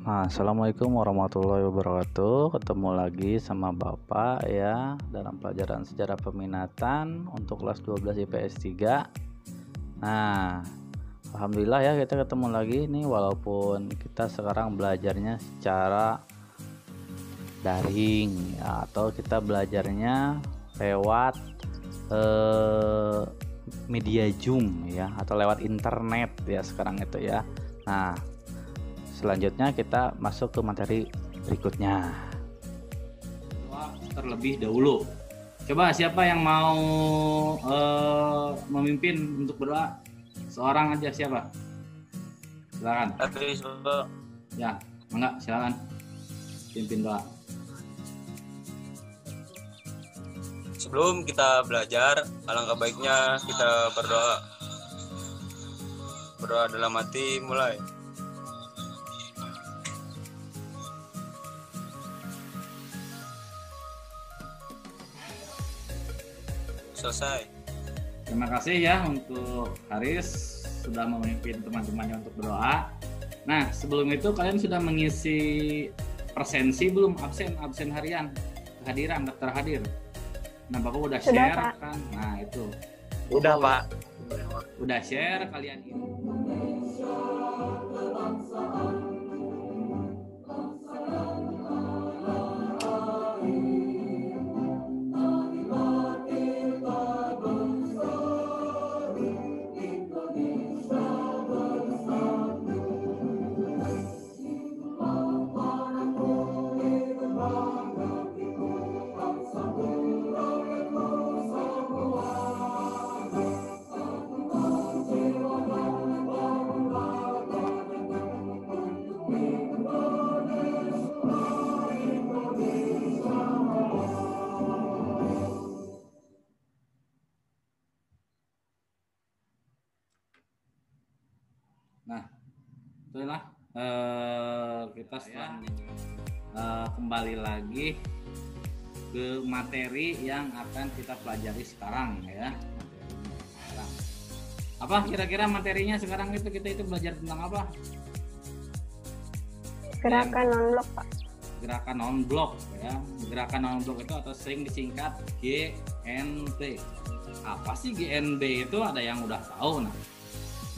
Assalamualaikum warahmatullahi wabarakatuh. Ketemu lagi sama Bapak ya dalam pelajaran sejarah peminatan untuk kelas 12 IPS 3. Nah, alhamdulillah ya kita ketemu lagi nih, walaupun kita sekarang belajarnya secara daring ya, atau kita belajarnya lewat media Zoom ya, atau lewat internet ya sekarang itu ya. Nah, selanjutnya kita masuk ke materi berikutnya. Terlebih dahulu, coba siapa yang mau memimpin untuk berdoa? Seorang aja, siapa? Silakan. Ya, enggak, silakan pimpin doa. Sebelum kita belajar, alangkah baiknya kita berdoa. Berdoa dalam hati, mulai. Selesai. Terima kasih ya untuk Haris sudah memimpin teman-temannya untuk berdoa. Nah, sebelum itu kalian sudah mengisi presensi belum? Absen harian, kehadiran, daftar hadir. Nah, Bapak udah share kan? Nah, itu. Udah, Pak. Udah share kalian ini. Nah, itulah kita selanjutnya kembali lagi ke materi yang akan kita pelajari sekarang ya. Apa kira-kira materinya sekarang itu kita belajar tentang apa? Gerakan non-blok, Pak. Gerakan non-blok ya. Gerakan non-blok itu atau sering disingkat GNB. Apa sih GNB itu? Ada yang udah tahu nah.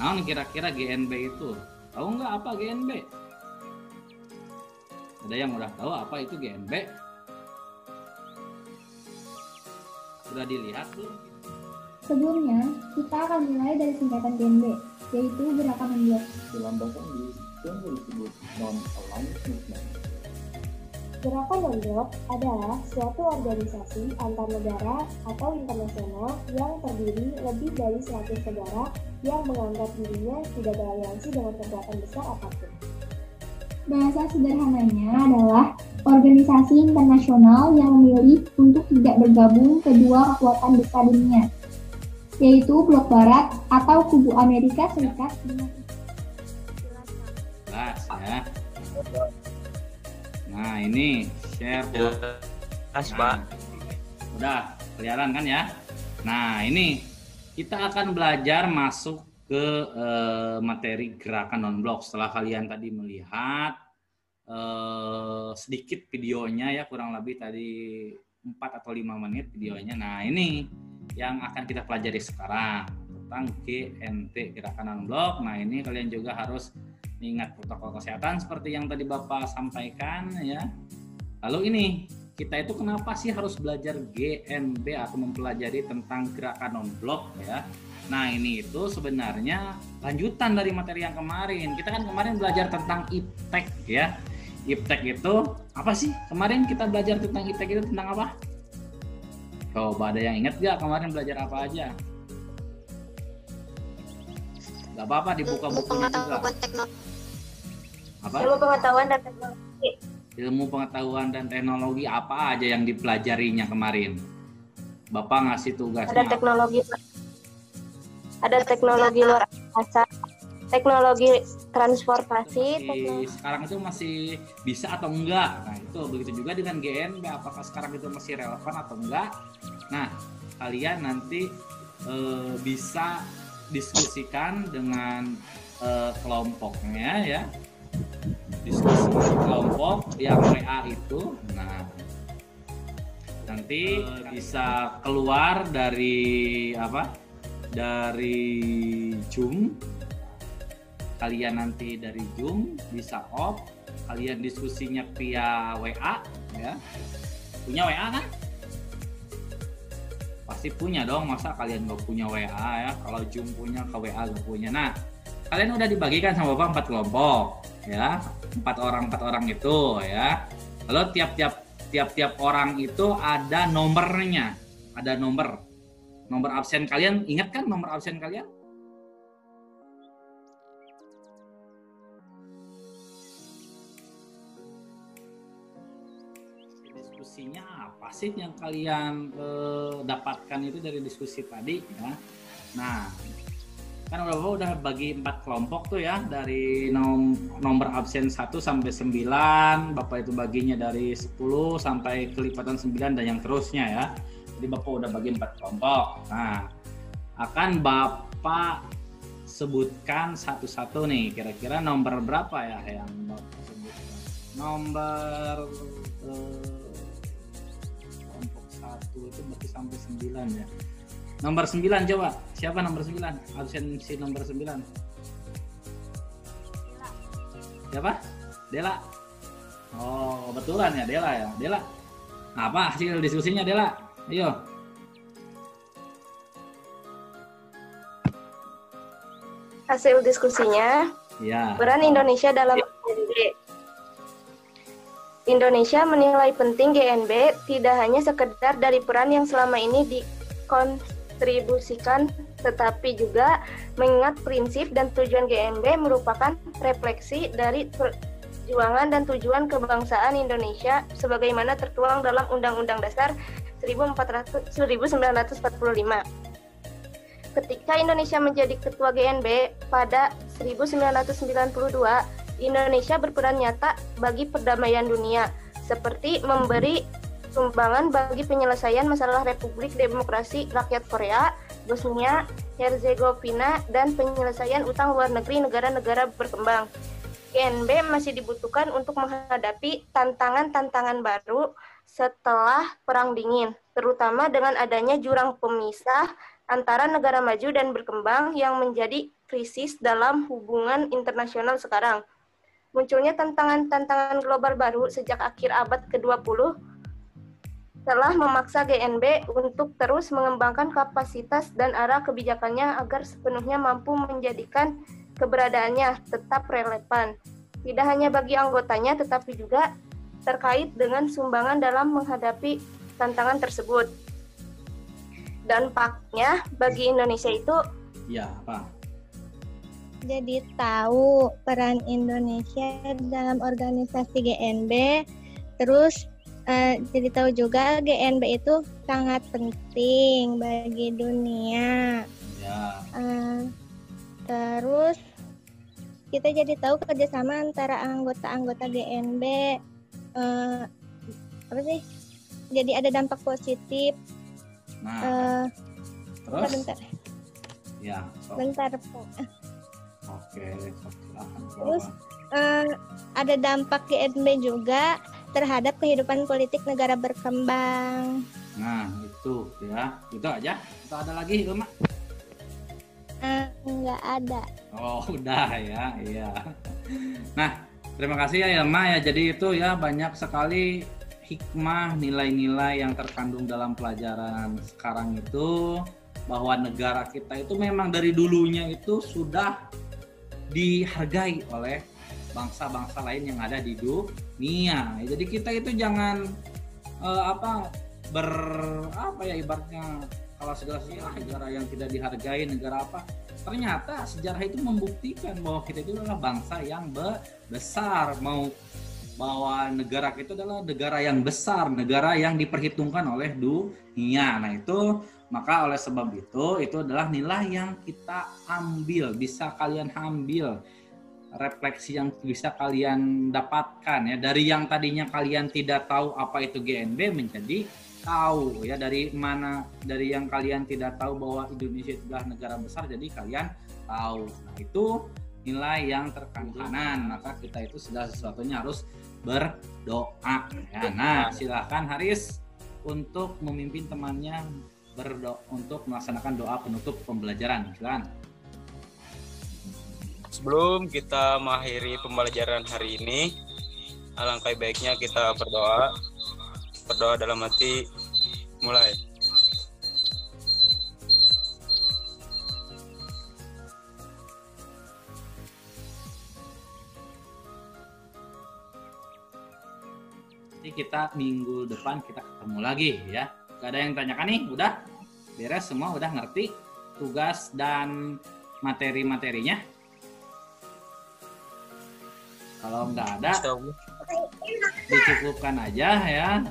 Nah, kira-kira GNB itu tahu nggak apa GNB? Ada yang udah tahu apa itu GNB? Sudah dilihat belum? Sebelumnya, kita akan mulai dari singkatan GNB, yaitu gerakan non-blok. Dalam bahasa Inggris, GNB disebut non-aligned movement. Gerakan non-blok adalah suatu organisasi antar negara atau internasional yang terdiri lebih dari 100 negara yang menganggap dirinya tidak beraliansi dengan kekuatan besar apapun. Bahasa sederhananya adalah organisasi internasional yang memilih untuk tidak bergabung kedua kekuatan besar dunia, yaitu Blok Barat atau Kubu Amerika Serikat. Jelas ya. Nah, ini share. Pak. Udah kelihatan kan ya? Nah, ini kita akan belajar masuk ke materi gerakan non-blok. Setelah kalian tadi melihat sedikit videonya ya, kurang lebih tadi 4 atau 5 menit videonya. Nah, ini yang akan kita pelajari sekarang tentang GNB, gerakan non-blok. Nah, ini kalian juga harus ingat protokol kesehatan seperti yang tadi Bapak sampaikan ya. Lalu ini, kita itu kenapa sih harus belajar GNB atau mempelajari tentang gerakan non-blok ya? Nah, ini itu sebenarnya lanjutan dari materi yang kemarin. Kita kan kemarin belajar tentang IPTEK ya. IPTEK itu apa sih? Kemarin kita belajar tentang IPTEK itu tentang apa? Coba ada yang ingat gak kemarin belajar apa aja? Gak apa-apa, dibuka bukunya juga. Apa? Ilmu pengetahuan dan teknologi. Ilmu pengetahuan dan teknologi apa aja yang dipelajarinya kemarin? Bapak ngasih tugasnya. Ada teknologi, ada teknologi luar angkasa, teknologi transportasi. Sekarang itu masih bisa atau enggak? Nah, itu begitu juga dengan GNB. Apakah sekarang itu masih relevan atau enggak? Nah, kalian nanti bisa diskusikan dengan kelompoknya ya, diskusi diskusi kelompok yang WA itu. Nah, nanti bisa keluar dari apa? Dari Zoom. Kalian nanti dari Zoom bisa off. Kalian diskusinya via WA, ya. Punya WA kan? Pasti punya dong, masa kalian nggak punya WA ya? Kalau Zoom punya, ke WA nggak punya. Nah, kalian udah dibagikan sama Bapak 4 kelompok, ya. 4 orang itu, ya. Lalu tiap orang itu ada nomornya, ada nomor absen kalian. Ingat kan nomor absen kalian? Diskusinya apa sih yang kalian dapatkan itu dari diskusi tadi, ya? Nah, kan udah bagi 4 kelompok tuh ya, dari nomor absen 1 sampai 9, Bapak itu baginya dari 10 sampai kelipatan 9 dan yang terusnya ya. Jadi Bapak udah bagi 4 kelompok. Nah, akan Bapak sebutkan satu-satu nih, kira-kira nomor berapa ya yang Bapak sebutkan? Nomor kelompok 1 itu berarti sampai 9 ya. Nomor 9 coba. Siapa nomor 9? Absensi nomor 9. Siapa? Dela. Oh, betulan ya Dela ya. Dela. Nah, apa hasil diskusinya Dela? Ayo. Hasil diskusinya, Ya. peran Indonesia dalam GNB. Indonesia menilai penting GNB tidak hanya sekedar dari peran yang selama ini dikontribusikan, tetapi juga mengingat prinsip dan tujuan GNB merupakan refleksi dari perjuangan dan tujuan kebangsaan Indonesia sebagaimana tertuang dalam Undang-Undang Dasar 1945. Ketika Indonesia menjadi ketua GNB pada 1992, Indonesia berperan nyata bagi perdamaian dunia, seperti memberi sumbangan bagi penyelesaian masalah Republik Demokrasi Rakyat Korea, Bosnia, Herzegovina, dan penyelesaian utang luar negeri negara-negara berkembang. GNB masih dibutuhkan untuk menghadapi tantangan-tantangan baru setelah Perang Dingin, terutama dengan adanya jurang pemisah antara negara maju dan berkembang yang menjadi krisis dalam hubungan internasional sekarang. Munculnya tantangan-tantangan global baru sejak akhir abad ke-20 telah memaksa GNB untuk terus mengembangkan kapasitas dan arah kebijakannya agar sepenuhnya mampu menjadikan keberadaannya tetap relevan. Tidak hanya bagi anggotanya, tetapi juga terkait dengan sumbangan dalam menghadapi tantangan tersebut. Dampaknya bagi Indonesia itu Ya, apa? Jadi tahu peran Indonesia dalam organisasi GNB, terus jadi tahu juga GNB itu sangat penting bagi dunia. Ya. Terus kita jadi tahu kerjasama antara anggota-anggota GNB, apa sih? Jadi ada dampak positif. Nah, terus? Bentar. Ya. Bentar. Oke, silakan. Terus ada dampak GNB juga terhadap kehidupan politik negara berkembang. Nah, itu ya. Itu aja. Atau ada lagi, Ilma? Enggak ada. Oh, udah ya. Iya. Nah, terima kasih ya Ilma ya. Jadi itu ya banyak sekali hikmah, nilai-nilai yang terkandung dalam pelajaran sekarang itu, bahwa negara kita itu memang dari dulunya itu sudah dihargai oleh bangsa-bangsa lain yang ada di dunia. Jadi kita itu jangan ibaratnya kalau segala negara yang tidak dihargai, negara apa. Ternyata sejarah itu membuktikan bahwa kita itu adalah bangsa yang besar, bahwa negara kita adalah negara yang besar, negara yang diperhitungkan oleh dunia. Nah itu, maka oleh sebab itu adalah nilai yang kita ambil, bisa kalian ambil, refleksi yang bisa kalian dapatkan ya, dari yang tadinya kalian tidak tahu apa itu GNB menjadi tahu ya, dari yang kalian tidak tahu bahwa Indonesia adalah negara besar jadi kalian tahu. Nah itu nilai yang terkandung, maka kita itu sudah sesuatunya harus berdoa ya. Nah, silakan Haris untuk memimpin temannya berdoa untuk melaksanakan doa penutup pembelajaran. Silakan. Sebelum kita mengakhiri pembelajaran hari ini, alangkah baiknya kita berdoa. Berdoa dalam hati, mulai. Nanti kita minggu depan kita ketemu lagi ya. Gak ada yang tanyakan nih? Udah? Beres semua? Udah ngerti tugas dan materi-materinya? Kalau nggak ada, dicukupkan aja ya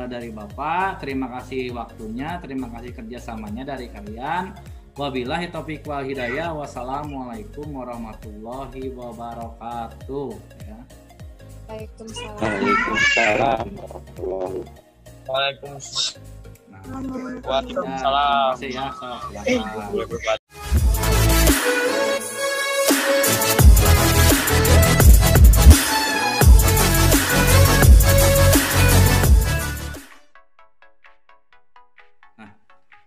dari Bapak. Terima kasih waktunya, terima kasih kerjasamanya dari kalian. Wabillahi taufiq wal hidayah. Wassalamualaikum warahmatullahi wabarakatuh. Ya. Waalaikumsalam. Waalaikumsalam. Terima kasih ya. Selamat.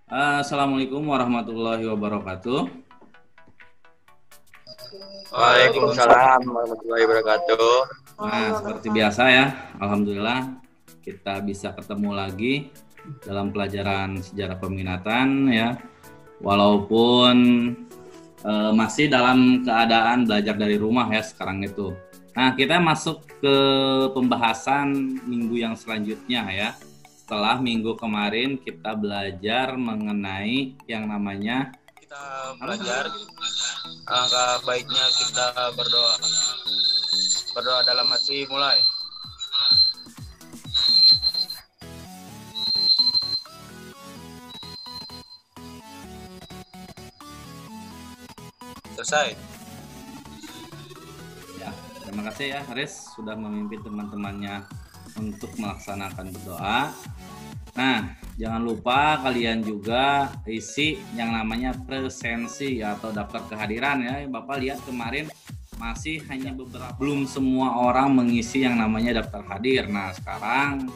Assalamualaikum warahmatullahi wabarakatuh. Waalaikumsalam warahmatullahi wabarakatuh. Nah, seperti biasa ya, alhamdulillah kita bisa ketemu lagi dalam pelajaran sejarah peminatan ya. Walaupun masih dalam keadaan belajar dari rumah ya sekarang itu. Nah, kita masuk ke pembahasan minggu yang selanjutnya ya. Setelah minggu kemarin kita belajar mengenai yang namanya Kita belajar, alangkah baiknya kita berdoa. Berdoa dalam hati, mulai. Selesai. ya. Terima kasih ya Haris sudah memimpin teman-temannya untuk melaksanakan berdoa. Nah, jangan lupa kalian juga isi yang namanya presensi atau daftar kehadiran ya. Bapak lihat kemarin masih hanya beberapa, belum semua orang mengisi yang namanya daftar hadir. Nah, sekarang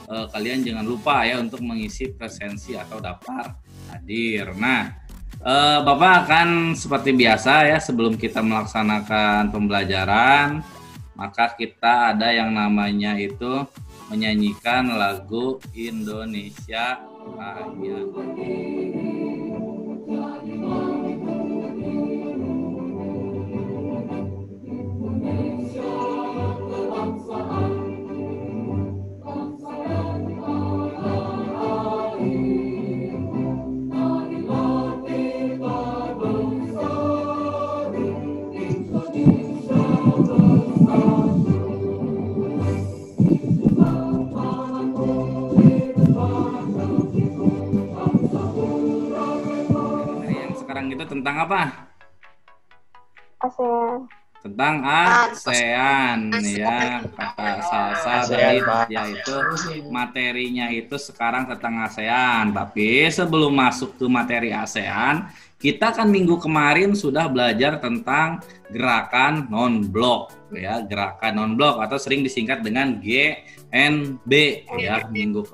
kalian jangan lupa ya untuk mengisi presensi atau daftar hadir. Nah, Bapak akan seperti biasa ya sebelum kita melaksanakan pembelajaran, maka kita ada yang namanya itu menyanyikan lagu Indonesia Raya. Itu tentang apa? ASEAN. Tentang ASEAN ya, kata Salsa tadi yaitu materinya itu sekarang tentang ASEAN. Tapi sebelum masuk ke materi ASEAN, kita kan minggu kemarin sudah belajar tentang gerakan non-blok ya, gerakan non-blok atau sering disingkat dengan GNB ya.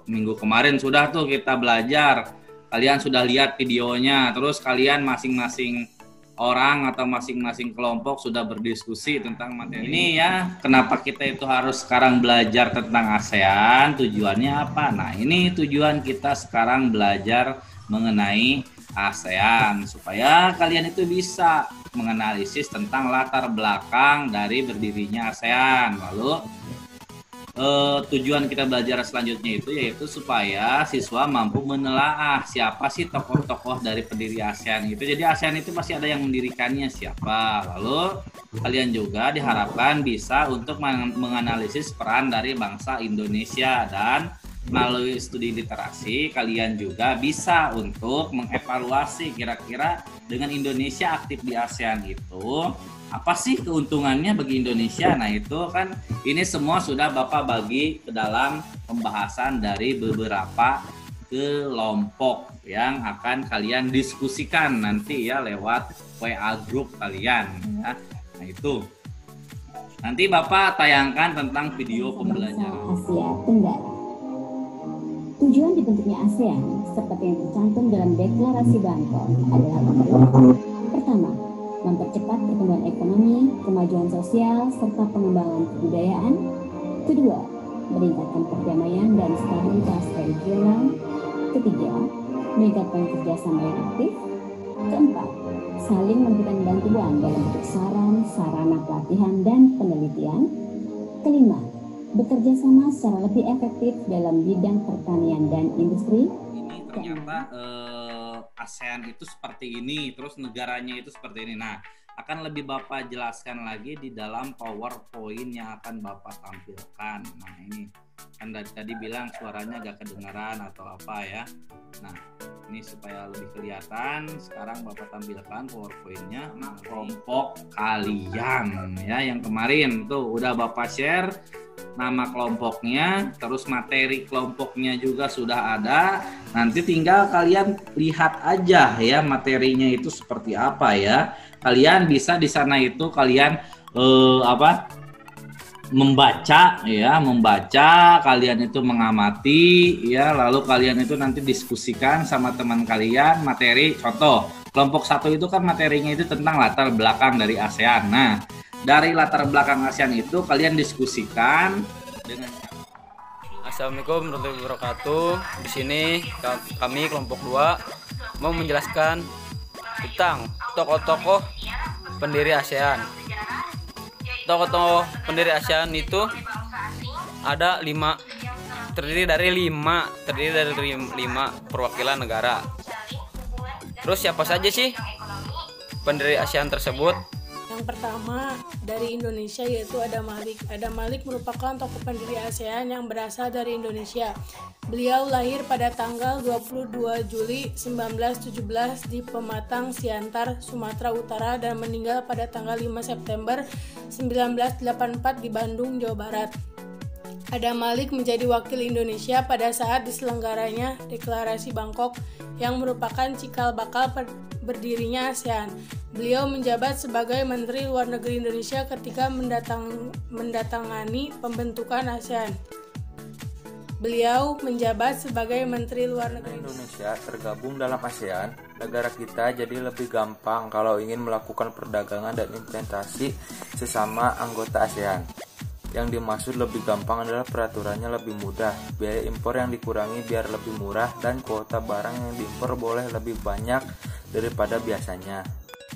Minggu kemarin sudah tuh kita belajar. Kalian sudah lihat videonya, terus kalian masing-masing orang atau masing-masing kelompok sudah berdiskusi tentang materi ini ya. Kenapa kita itu harus sekarang belajar tentang ASEAN? Tujuannya apa? Nah, ini tujuan kita sekarang belajar mengenai ASEAN supaya kalian itu bisa menganalisis tentang latar belakang dari berdirinya ASEAN. Lalu tujuan kita belajar selanjutnya itu yaitu supaya siswa mampu menelaah siapa sih tokoh-tokoh dari pendiri ASEAN itu. Jadi ASEAN itu pasti ada yang mendirikannya siapa. Lalu kalian juga diharapkan bisa untuk menganalisis peran dari bangsa Indonesia, dan melalui studi literasi kalian juga bisa untuk mengevaluasi kira-kira dengan Indonesia aktif di ASEAN itu apa sih keuntungannya bagi Indonesia. Nah, itu kan ini semua sudah Bapak bagi ke dalam pembahasan dari beberapa kelompok yang akan kalian diskusikan nanti ya lewat WA group kalian ya. Nah, Itu. Nanti Bapak tayangkan tentang video pembelajaran. Asia Tenggara. Tujuan dibentuknya ASEAN seperti yang tercantum dalam Deklarasi Bangkok adalah pertama, mempercepat pertumbuhan ekonomi, kemajuan sosial, serta pengembangan kebudayaan. Kedua, meningkatkan perdamaian dan stabilitas regional. Ketiga, meningkatkan kerjasama yang aktif. Keempat, saling memberikan bantuan dalam bentuk saran, sarana pelatihan, dan penelitian. Kelima, bekerja sama secara lebih efektif dalam bidang pertanian dan industri. Ini ternyata ASEAN itu seperti ini, terus negaranya itu seperti ini. Nah, akan lebih Bapak jelaskan lagi di dalam PowerPoint yang akan Bapak tampilkan. Nah, ini kan tadi bilang suaranya agak kedengaran atau apa ya. Nah, ini supaya lebih kelihatan, sekarang Bapak tampilkan PowerPoint-nya kelompok kalian ya, yang kemarin tuh udah Bapak share nama kelompoknya, terus materi kelompoknya juga sudah ada. Nanti tinggal kalian lihat aja ya materinya itu seperti apa ya. Kalian bisa di sana itu kalian membaca ya, kalian itu mengamati ya, lalu kalian itu nanti diskusikan sama teman kalian materi. Contoh, kelompok 1 itu kan materinya itu tentang latar belakang dari ASEAN. Nah, dari latar belakang ASEAN itu kalian diskusikan dengan Assalamualaikum warahmatullahi wabarakatuh. Di sini kami kelompok 2 mau menjelaskan tentang tokoh-tokoh pendiri ASEAN. Tokoh-tokoh pendiri ASEAN itu ada 5, terdiri dari 5 perwakilan negara. Terus siapa saja sih pendiri ASEAN tersebut? Yang pertama dari Indonesia yaitu Adam Malik. Adam Malik merupakan tokoh pendiri ASEAN yang berasal dari Indonesia. Beliau lahir pada tanggal 22 Juli 1917 di Pematang, Siantar, Sumatera Utara dan meninggal pada tanggal 5 September 1984 di Bandung, Jawa Barat. Adam Malik menjadi wakil Indonesia pada saat diselenggaranya Deklarasi Bangkok yang merupakan cikal bakal berdirinya ASEAN. Beliau menjabat sebagai Menteri Luar Negeri Indonesia ketika mendatangani pembentukan ASEAN. Beliau menjabat sebagai Menteri Luar Negeri Indonesia tergabung dalam ASEAN. Negara kita jadi lebih gampang kalau ingin melakukan perdagangan dan investasi sesama anggota ASEAN. Yang dimaksud lebih gampang adalah peraturannya lebih mudah, biaya impor yang dikurangi biar lebih murah, dan kuota barang yang diimpor boleh lebih banyak daripada biasanya.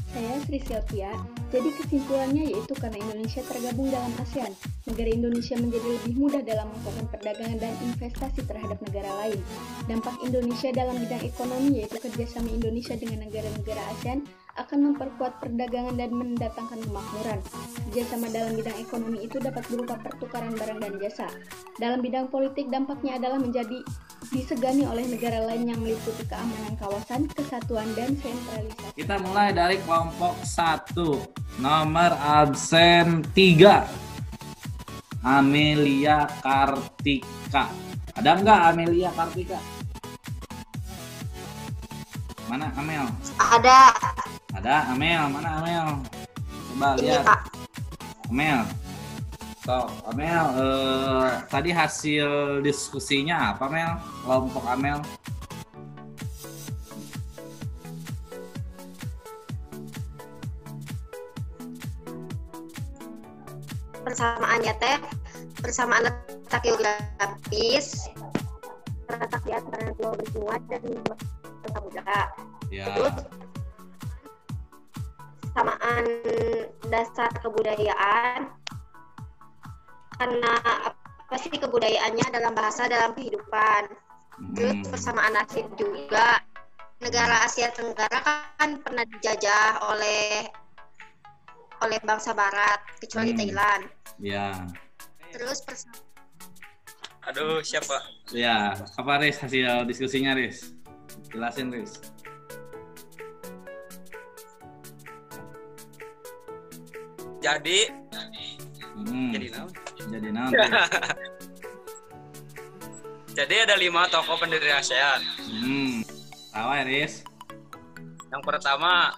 Saya Sri Sylvia. Jadi kesimpulannya yaitu karena Indonesia tergabung dalam ASEAN, negara Indonesia menjadi lebih mudah dalam melakukan perdagangan dan investasi terhadap negara lain. Dampak Indonesia dalam bidang ekonomi yaitu kerjasama Indonesia dengan negara-negara ASEAN akan memperkuat perdagangan dan mendatangkan kemakmuran. Kerjasama dalam bidang ekonomi itu dapat berupa pertukaran barang dan jasa. Dalam bidang politik, dampaknya adalah menjadi disegani oleh negara lain yang meliputi keamanan kawasan, kesatuan, dan sentralisasi. Kita mulai dari kelompok 1, nomor absen 3, Amelia Kartika. Ada nggak Amelia Kartika? Mana Amel? Ada. Ada Amel, mana Amel? Coba lihat. Amel. So, Amel, tadi hasil diskusinya apa, Amel? Kelompok Amel? Persamaannya persamaan letak geografis, terletak di antara pulau benua dan samudra. Ya. Terus persamaan dasar kebudayaan, karena apa sih kebudayaannya dalam bahasa, dalam kehidupan. Terus persamaan nasib juga. Negara Asia Tenggara kan pernah dijajah oleh bangsa Barat, kecuali Thailand. Ya. Terus Aduh, siapa? Ya, apa Riz hasil diskusinya, Riz? Jelasin, Riz. Jadi naon? Jadi ada 5 tokoh pendiri ASEAN. Tahu ya, Riz? Yang pertama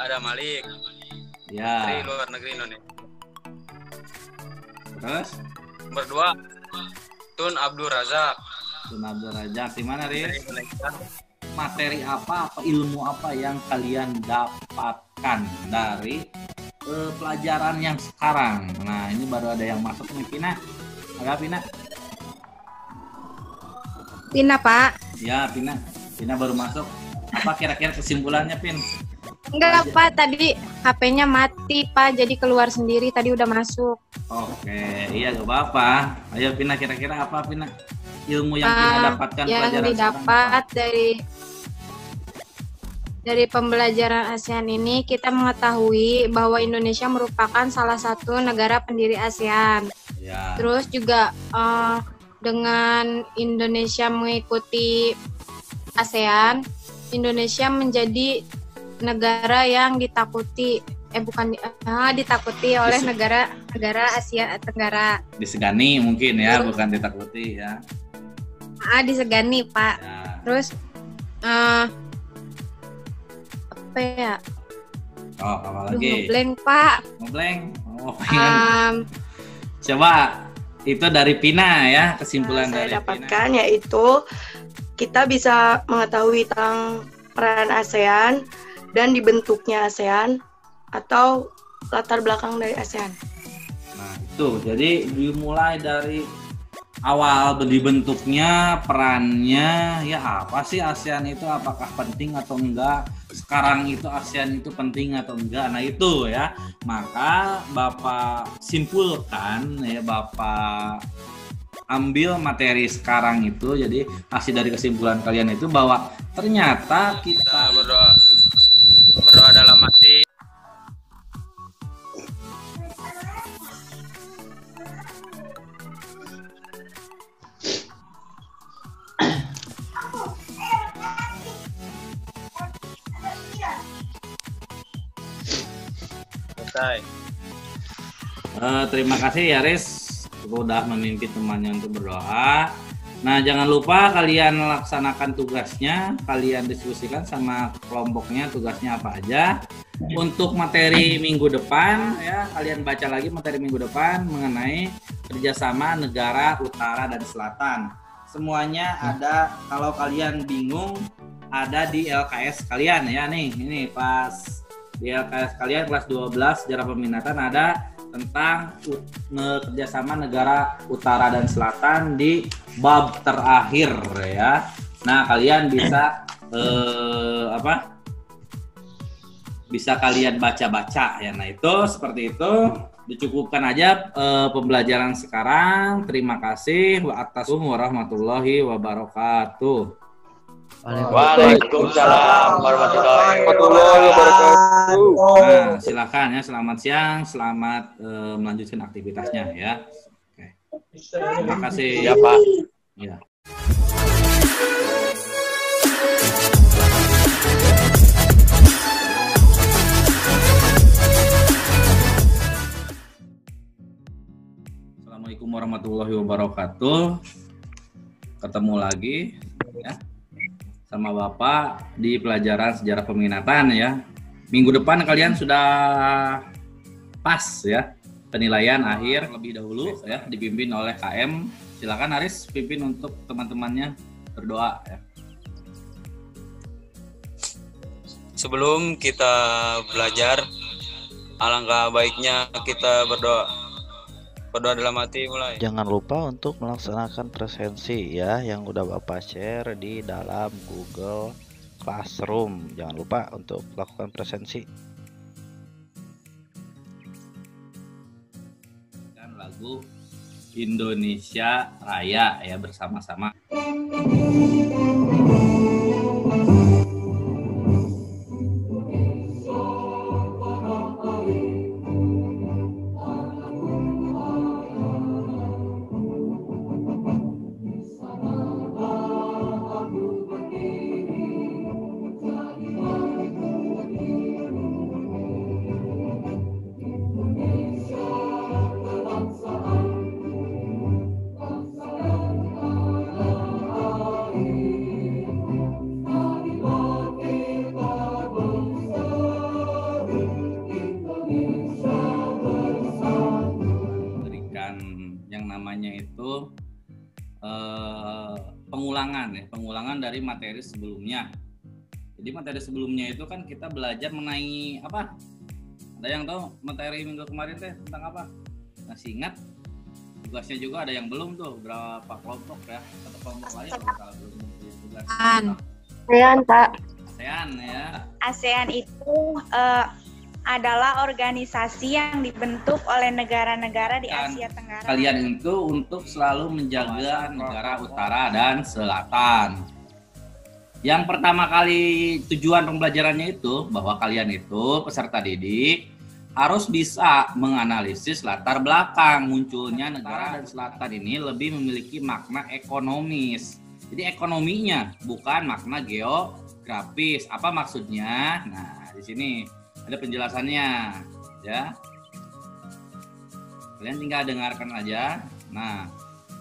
ada Malik, ya. Menteri Luar Negeri Indonesia. Terus? Nomor 2 Tun Abdul Razak. Tun Abdul Razak di mana, Riz? Materi apa ilmu apa yang kalian dapatkan dari pelajaran yang sekarang? Nah, ini baru ada yang masuk nih, Pina. Ada Pina? Pina, Pak. Ya, Pina. Pina baru masuk. Apa kira-kira kesimpulannya, Pin? Enggak, Pak. Tadi HP-nya mati, Pak. Jadi keluar sendiri. Tadi udah masuk. Oke, iya gak apa-apa. Ayo, Pina, kira-kira apa, Pina? Ilmu yang Pina dapatkan yang pelajaran didapat dari pembelajaran ASEAN ini, kita mengetahui bahwa Indonesia merupakan salah satu negara pendiri ASEAN. Ya. Terus juga dengan Indonesia mengikuti ASEAN, Indonesia menjadi negara yang ditakuti oleh negara Asia Tenggara. Disegani mungkin ya, bukan ditakuti ya. Disegani, Pak. Ya. Terus apa ya? Oh, apa lagi? Ngeblank, Pak. Ngeblank. Oh, coba itu dari Pina ya, kesimpulan dari saya dapatkan Pina. Yaitu kita bisa mengetahui tentang peran ASEAN dan dibentuknya ASEAN atau latar belakang dari ASEAN. Nah, itu. Jadi dimulai dari awal dibentuknya, perannya, ya apa sih ASEAN itu, apakah penting atau enggak, sekarang itu ASEAN itu penting atau enggak. Nah itu ya, maka Bapak simpulkan ya, Bapak ambil materi sekarang itu, jadi hasil dari kesimpulan kalian itu bahwa ternyata kita berdoa dalam hati. Terima kasih ya, Riz, udah memimpin temannya untuk berdoa. Nah, jangan lupa kalian laksanakan tugasnya, kalian diskusikan sama kelompoknya tugasnya apa aja. Untuk materi minggu depan ya, kalian baca lagi materi minggu depan mengenai kerjasama negara utara dan selatan. Semuanya ada, kalau kalian bingung ada di LKS kalian ya, nih ini pas di LKS kalian kelas 12 sejarah peminatan ada tentang kerjasama negara utara dan selatan di bab terakhir ya. Nah, kalian bisa bisa kalian baca-baca ya. Nah, itu seperti itu. Dicukupkan aja pembelajaran sekarang. Terima kasih. Wa'alaikumussalam warahmatullahi wabarakatuh. Waalaikumsalam warahmatullahi wabarakatuh. Nah, silakan ya, selamat siang, selamat melanjutkan aktivitasnya ya. Oke. Terima kasih. Ya, Pak. Ya. Assalamualaikum warahmatullahi wabarakatuh. Ketemu lagi ya sama Bapak di pelajaran sejarah peminatan ya. Minggu depan kalian sudah pas ya penilaian akhir lebih dahulu ya, dipimpin oleh KM. Silakan Aris pimpin untuk teman-temannya berdoa ya. Sebelum kita belajar, alangkah baiknya kita berdoa. Berdoa dalam hati mulai. Jangan lupa untuk melaksanakan presensi ya yang udah Bapak share di dalam Google Classroom. Jangan lupa untuk melakukan presensi. Dan lagu Indonesia Raya ya bersama-sama. yang namanya itu pengulangan dari materi sebelumnya. Jadi materi sebelumnya itu kan kita belajar mengenai apa? Ada yang tahu materi minggu kemarin teh tentang apa? Masih ingat? Tugasnya juga ada yang belum tuh, berapa kelompok ya? Satu kelompok lain kalau belum tugas. ASEAN, Pak. ASEAN ya. ASEAN itu adalah organisasi yang dibentuk oleh negara-negara di Asia Tenggara. Kalian itu untuk selalu menjaga negara utara dan selatan. Yang pertama kali tujuan pembelajarannya itu bahwa kalian itu peserta didik harus bisa menganalisis latar belakang munculnya negara dan selatan ini lebih memiliki makna ekonomis. Jadi ekonominya bukan makna geografis. Apa maksudnya? Nah, di sini ada penjelasannya ya. Kalian tinggal dengarkan aja. Nah,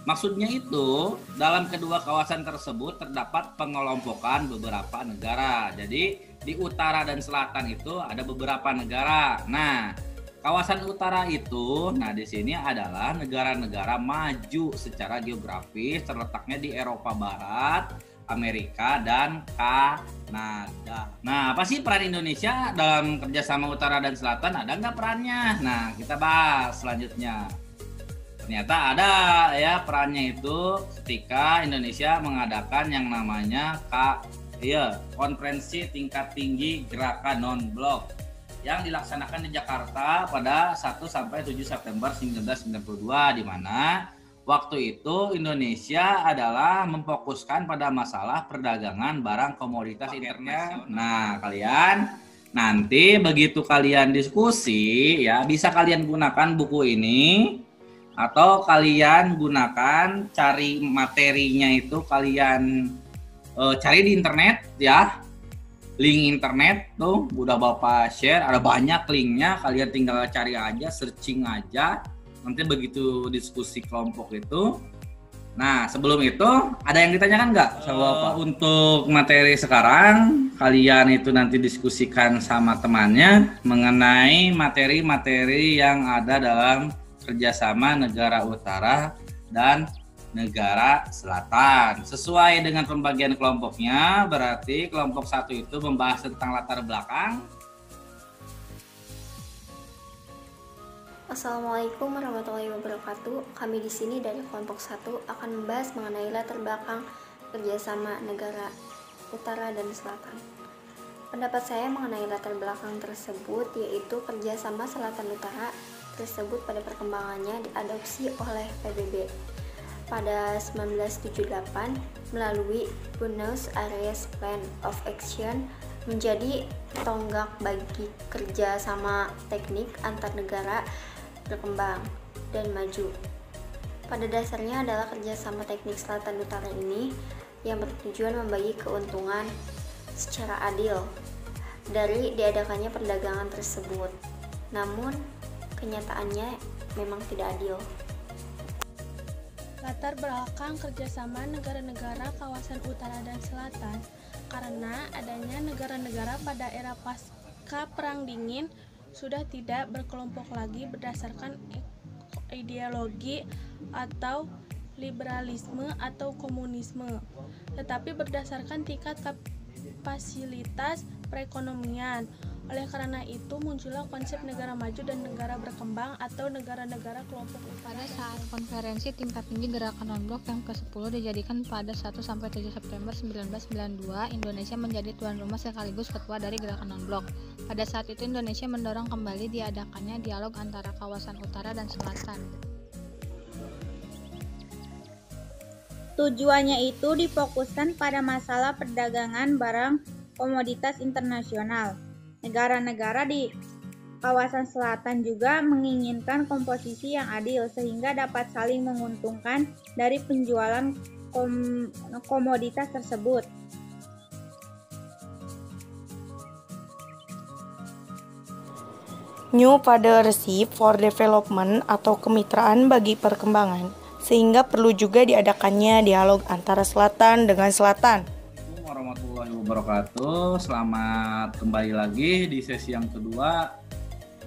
maksudnya itu dalam kedua kawasan tersebut terdapat pengelompokan beberapa negara. Jadi di utara dan selatan itu ada beberapa negara. Nah, kawasan utara itu, nah di sini adalah negara-negara maju secara geografis, terletaknya di Eropa Barat, Amerika, dan Kanada. Nah, apa sih peran Indonesia dalam kerjasama utara dan selatan? Ada nggak perannya? Nah, kita bahas selanjutnya. Ternyata ada ya perannya itu ketika Indonesia mengadakan yang namanya konferensi tingkat tinggi gerakan non-blok yang dilaksanakan di Jakarta pada 1-7 September 1992, di mana waktu itu Indonesia adalah memfokuskan pada masalah perdagangan barang komoditas internasional. Nah, kalian nanti begitu kalian diskusi ya bisa kalian gunakan buku ini atau kalian gunakan cari materinya itu kalian cari di internet ya. Link internet tuh udah Bapak share, ada banyak linknya, kalian tinggal cari aja, searching aja. Nanti begitu diskusi kelompok itu. Nah, sebelum itu ada yang ditanyakan nggak sama Bapak? Untuk materi sekarang, kalian itu nanti diskusikan sama temannya mengenai materi-materi yang ada dalam kerjasama negara utara dan negara selatan. Sesuai dengan pembagian kelompoknya, berarti kelompok 1 itu membahas tentang latar belakang. Assalamualaikum warahmatullahi wabarakatuh. Kami di sini dari kelompok 1 akan membahas mengenai latar belakang kerjasama negara utara dan selatan. Pendapat saya mengenai latar belakang tersebut yaitu kerjasama selatan utara tersebut pada perkembangannya diadopsi oleh PBB pada 1978 melalui Buenos Aires Plan of Action menjadi tonggak bagi kerja sama teknik antar negara berkembang dan maju. Pada dasarnya adalah kerjasama teknik selatan utara ini yang bertujuan membagi keuntungan secara adil dari diadakannya perdagangan tersebut. Namun kenyataannya memang tidak adil. Latar belakang kerjasama negara-negara kawasan utara dan selatan karena adanya negara-negara pada era pasca Perang Dingin sudah tidak berkelompok lagi berdasarkan ideologi atau liberalisme atau komunisme, tetapi berdasarkan tingkat kapasitas perekonomian. Oleh karena itu muncullah konsep negara maju dan negara berkembang atau negara-negara kelompok utara. Pada saat konferensi tingkat tinggi gerakan non-blok yang ke-10 dijadikan pada 1-7 September 1992, Indonesia menjadi tuan rumah sekaligus ketua dari gerakan non-blok. Pada saat itu Indonesia mendorong kembali diadakannya dialog antara kawasan utara dan selatan. Tujuannya itu difokuskan pada masalah perdagangan barang komoditas internasional. Negara-negara di kawasan selatan juga menginginkan komposisi yang adil sehingga dapat saling menguntungkan dari penjualan komoditas tersebut. New Partnership for Development atau kemitraan bagi perkembangan, sehingga perlu juga diadakannya dialog antara selatan dengan selatan. Warahmatullahi wabarakatuh. Selamat kembali lagi di sesi yang kedua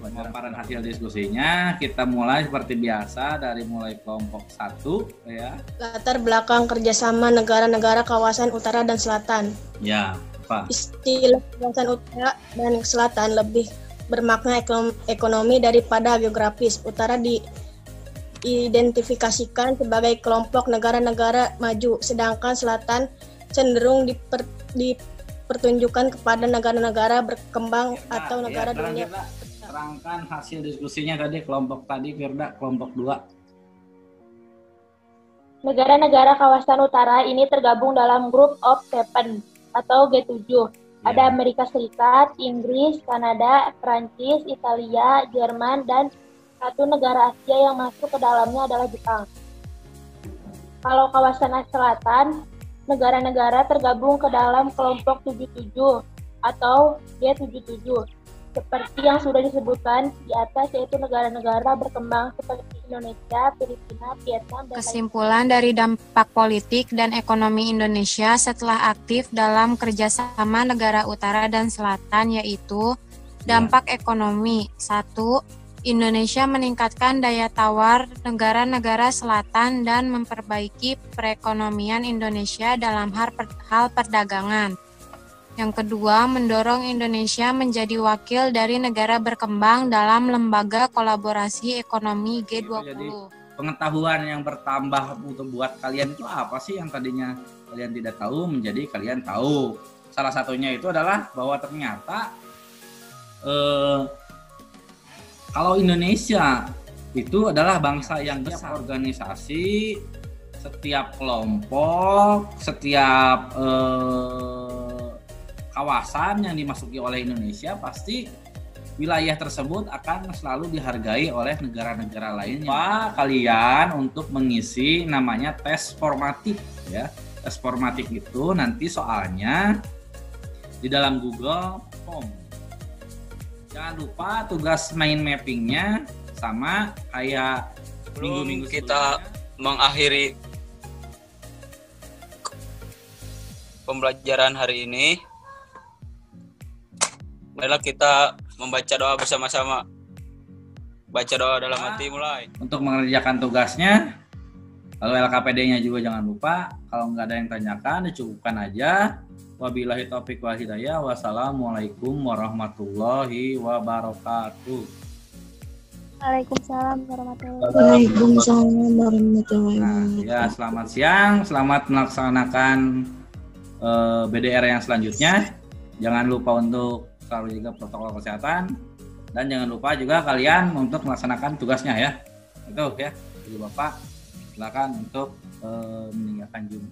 pemaparan hasil diskusinya. Kita mulai seperti biasa dari mulai kelompok 1 ya. Latar belakang kerjasama negara-negara kawasan utara dan selatan. Ya, Pak. Istilah kawasan utara dan selatan lebih bermakna ekonomi daripada geografis. Utara diidentifikasikan sebagai kelompok negara-negara maju, sedangkan selatan cenderung dipertunjukkan kepada negara-negara berkembang atau negara dunia. Terangkan hasil diskusinya tadi, kelompok tadi Firda, kelompok 2. Negara-negara kawasan utara ini tergabung dalam Group of Seven atau G7. Ada Amerika Serikat, Inggris, Kanada, Prancis, Italia, Jerman, dan satu negara Asia yang masuk ke dalamnya adalah Jepang. Kalau kawasan selatan, negara-negara tergabung ke dalam kelompok 77 atau G77. Seperti yang sudah disebutkan di atas, yaitu negara-negara berkembang seperti Indonesia, Filipina, Vietnam, dan Kesimpulan dari dampak politik dan ekonomi Indonesia setelah aktif dalam kerjasama negara utara dan selatan, yaitu dampak ekonomi. 1. Indonesia meningkatkan daya tawar negara-negara selatan dan memperbaiki perekonomian Indonesia dalam hal perdagangan. Yang kedua, mendorong Indonesia menjadi wakil dari negara berkembang dalam lembaga kolaborasi ekonomi G20. Jadi pengetahuan yang bertambah untuk buat kalian itu apa sih yang tadinya kalian tidak tahu menjadi kalian tahu. Salah satunya itu adalah bahwa ternyata kalau Indonesia itu adalah bangsa yang besar, organisasi, setiap kelompok, setiap kawasan yang dimasuki oleh Indonesia, pasti wilayah tersebut akan selalu dihargai oleh negara-negara lainnya. Pak, kalian untuk mengisi namanya tes formatif ya. Tes formatif itu nanti soalnya di dalam Google Form. Jangan lupa tugas mind mappingnya sama kayak minggu-minggu kita mengakhiri pembelajaran hari ini. Marilah kita membaca doa bersama-sama. Baca doa dalam hati mulai. Untuk mengerjakan tugasnya, lalu LKPD-nya juga jangan lupa. Kalau nggak ada yang tanyakan, dicukupkan aja. Wabillahi taufiq wal hidayah. Wassalamualaikum warahmatullahi wabarakatuh. Waalaikumsalam warahmatullahi Nah, wabarakatuh. ya, selamat siang, selamat melaksanakan BDR yang selanjutnya. Jangan lupa untuk selalu jaga protokol kesehatan, dan jangan lupa juga kalian untuk melaksanakan tugasnya ya. Itu ya. Jadi Bapak silakan untuk meninggalkan Zoom.